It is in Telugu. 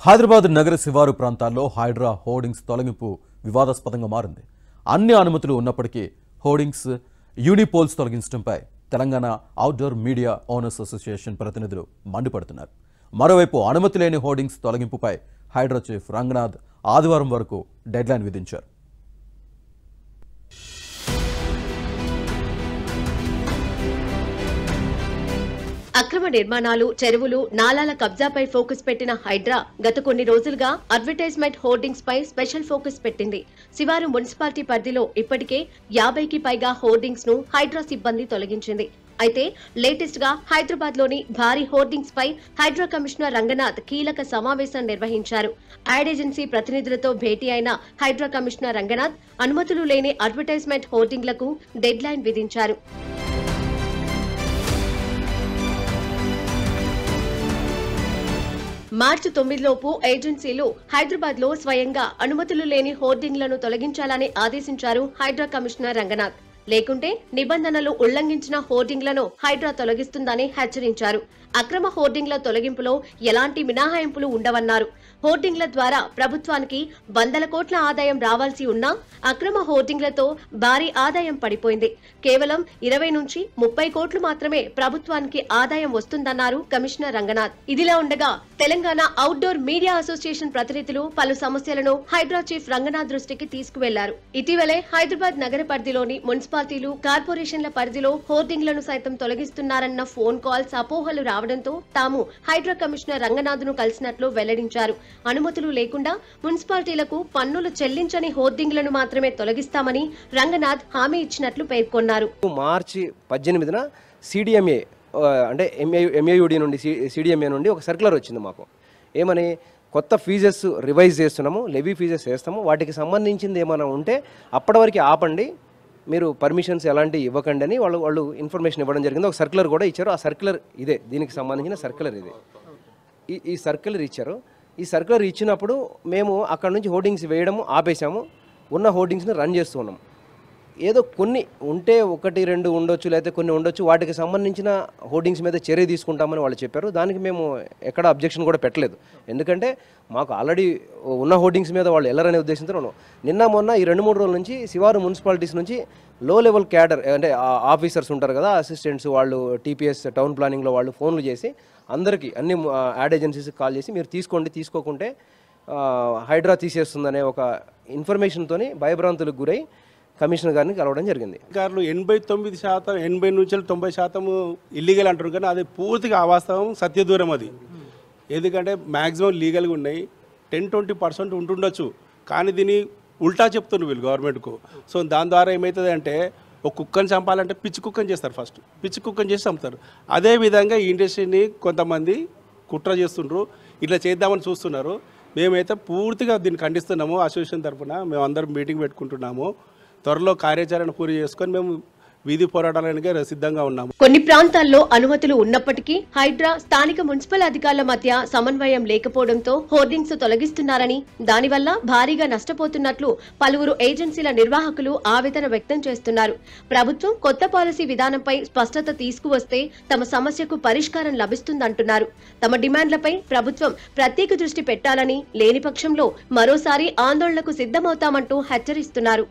హైదరాబాద్ నగర శివారు ప్రాంతాల్లో హైడ్రా హోర్డింగ్స్ తొలగింపు వివాదాస్పదంగా మారింది. అన్ని అనుమతులు ఉన్నప్పటికీ హోర్డింగ్స్, యూనిపోల్స్ తొలగించడంపై Telangana outdoor media owners association ప్రతినిధులు మండిపడుతున్నారు. మరోవైపు అనుమతి లేని హోర్డింగ్స్ తొలగింపుపై హైడ్రా చీఫ్ రంగనాథ్ ఆదివారం వరకు డెడ్లైన్ విధించారు. అక్రమ నిర్మాణాలు, చెరువులు, నాలాల కబ్జాపై ఫోకస్ పెట్టిన హైడ్రా గత కొన్ని రోజులుగా అడ్వర్టైజ్మెంట్ హోర్డింగ్స్ పై స్పెషల్ ఫోకస్ పెట్టింది. శివారు మున్సిపాలిటీ పరిధిలో ఇప్పటికే 50కి పైగా హోర్డింగ్స్ ను హైడ్రా సిబ్బంది తొలగించింది. అయితే లేటెస్ట్ గా హైదరాబాద్ లోని భారీ హోర్డింగ్స్ పై హైడ్రా కమిషనర్ రంగనాథ్ కీలక సమావేశం నిర్వహించారు. యాడ్ ఏజెన్సీ ప్రతినిధులతో భేటీ అయిన హైడ్రా కమిషనర్ రంగనాథ్ అనుమతులు లేని అడ్వర్టైజ్మెంట్ హోర్డింగ్లకు డెడ్ లైన్ విధించారు. మార్చి 9 లోపు ఏజెన్సీలు హైదరాబాద్ లో స్వయంగా అనుమతులు లేని హోర్డింగ్లను తొలగించాలని ఆదేశించారు హైడ్రా కమిషనర్ రంగనాథ్. లేకుంటే నిబంధనలు ఉల్లంఘించిన హోర్డింగ్లను హైడ్రా తొలగిస్తుందని హెచ్చరించారు. అక్రమ హోర్డింగ్ల తొలగింపులో ఎలాంటి మినహాయింపులు ఉండవన్నారు. హోర్డింగ్ల ద్వారా ప్రభుత్వానికి వందల కోట్ల ఆదాయం రావాల్సి ఉన్నా అక్రమ హోర్డింగ్లతో భారీ ఆదాయం పడిపోయింది. కేవలం 20 నుంచి 30 కోట్లు మాత్రమే ప్రభుత్వానికి ఆదాయం వస్తుందన్నారు కమిషనర్ రంగనాథ్. ఇదిలా ఉండగా తెలంగాణ అవుట్డోర్ మీడియా అసోసియేషన్ ప్రతినిధులు పలు సమస్యలను హైడ్రా చీఫ్ రంగనాథ్ దృష్టికి తీసుకువెళ్లారు. ఇటీవలే హైదరాబాద్ నగర పరిధిలోని మున్సిపాలిటీలు, కార్పొరేషన్ల పరిధిలో హోర్డింగ్లను సైతం తొలగిస్తున్నారన్న ఫోన్ కాల్స్, అపోహలు రావడంతో తాము హైడ్రా కమిషనర్ రంగనాథ్ ను కలిసినట్లు వెల్లడించారు. అనుమతులు లేకుండా మున్సిపాలిటీలకు పన్నులు చెల్లించని హోర్డింగ్లను మాత్రమే తొలగిస్తామని రంగనాథ్ హామీ ఇచ్చినట్లు పేర్కొన్నారు. మార్చి 18న సిడిఎంఏ అంటే ఎంఏయుడి నుండి సిడిఎంఏ నుండి ఒక సర్క్యులర్ వచ్చింది మాకు. ఏమని, కొత్త ఫీజెస్ రివైజ్ చేస్తున్నాము, లెవీ ఫీజెస్ వేస్తాము, వాటికి సంబంధించింది ఏమైనా ఉంటే అప్పటి వరకు ఆపండి, మీరు పర్మిషన్స్ ఎలాంటివి ఇవ్వకండి అని వాళ్ళు ఇన్ఫర్మేషన్ ఇవ్వడం జరిగింది. ఒక సర్క్యులర్ కూడా ఇచ్చారు. ఆ సర్క్యులర్ ఇదే, దీనికి సంబంధించిన సర్క్యులర్ ఇదే. ఈ సర్క్యులర్ ఇచ్చారు. ఈ సర్క్యులర్ ఇచ్చినప్పుడు మేము అక్కడ నుంచి హోర్డింగ్స్ వేయడము ఆపేసాము. ఉన్న హోర్డింగ్స్ని రన్ చేస్తూ ఉన్నాం. ఏదో కొన్ని ఉంటే 1-2 ఉండొచ్చు, లేకపోతే కొన్ని ఉండొచ్చు, వాటికి సంబంధించిన హోర్డింగ్స్ మీద చర్య తీసుకుంటామని వాళ్ళు చెప్పారు. దానికి మేము ఎక్కడ అబ్జెక్షన్ కూడా పెట్టలేదు. ఎందుకంటే మాకు ఆల్రెడీ ఉన్న హోర్డింగ్స్ మీద వాళ్ళు వెళ్ళరనే ఉద్దేశంతో ఉన్నాం. నిన్న మొన్న ఈ 2-3 రోజుల నుంచి శివారు మున్సిపాలిటీస్ నుంచి లో లెవెల్ క్యాడర్ అంటే ఆఫీసర్స్ ఉంటారు కదా, అసిస్టెంట్స్, వాళ్ళు టీపీఎస్ టౌన్ ప్లానింగ్లో వాళ్ళు ఫోన్లు చేసి అందరికీ అన్ని యాడ్ ఏజెన్సీస్కి కాల్ చేసి మీరు తీసుకోండి, తీసుకోకుంటే హైడ్రా తీసేస్తుందనే ఒక ఇన్ఫర్మేషన్తోని భయభ్రాంతులకు గురై కమిషనర్ గారిని కలవడం జరిగింది. 89%, 80 నుంచి 90% ఇల్లీగల్ అంటారు, కానీ అది పూర్తిగా అవాస్తవం, సత్యదూరం అది. ఎందుకంటే మ్యాక్సిమం లీగల్గా ఉన్నాయి, 10-20% ఉంటుండొచ్చు, కానీ దీన్ని ఉల్టా చెప్తున్నారు వీళ్ళు గవర్నమెంట్కు. సో దాని ద్వారా ఏమవుతుంది అంటే, ఒక కుక్కని చంపాలంటే పిచ్చి కుక్కని చేస్తారు, ఫస్ట్ పిచ్చి కుక్కని చేసి చంపుతారు. అదేవిధంగా ఈ ఇండస్ట్రీని కొంతమంది కుట్ర చేస్తుండ్రు, ఇట్లా చేద్దామని చూస్తున్నారు. మేమైతే పూర్తిగా దీన్ని ఖండిస్తున్నాము. అసోసియేషన్ తరఫున మేము అందరం మీటింగ్ పెట్టుకుంటున్నాము. త్వరలో కార్యాచరణ పూర్తి చేసుకొని మేము వీధి పోరాటానికి సిద్ధంగా ఉన్నాము. కొన్ని ప్రాంతాల్లో అనుమతులు ఉన్నప్పటికీ హైడ్రా, స్థానిక మున్సిపల్ అధికారుల మధ్య సమన్వయం లేకపోవడంతో హోర్డింగ్స్ తొలగిస్తున్నారని, దానివల్ల భారీగా నష్టపోతున్నట్లు పలువురు ఏజెన్సీల నిర్వాహకులు ఆవేదన వ్యక్తం చేస్తున్నారు. ప్రభుత్వం కొత్త పాలసీ విధానంపై స్పష్టత తీసుకువస్తే తమ సమస్యకు పరిష్కారం లభిస్తుందంటున్నారు. తమ డిమాండ్లపై ప్రభుత్వం ప్రత్యేక దృష్టి పెట్టాలని, లేని పక్షంలో మరోసారి ఆందోళనకు సిద్ధమవుతామంటూ హెచ్చరిస్తున్నారు.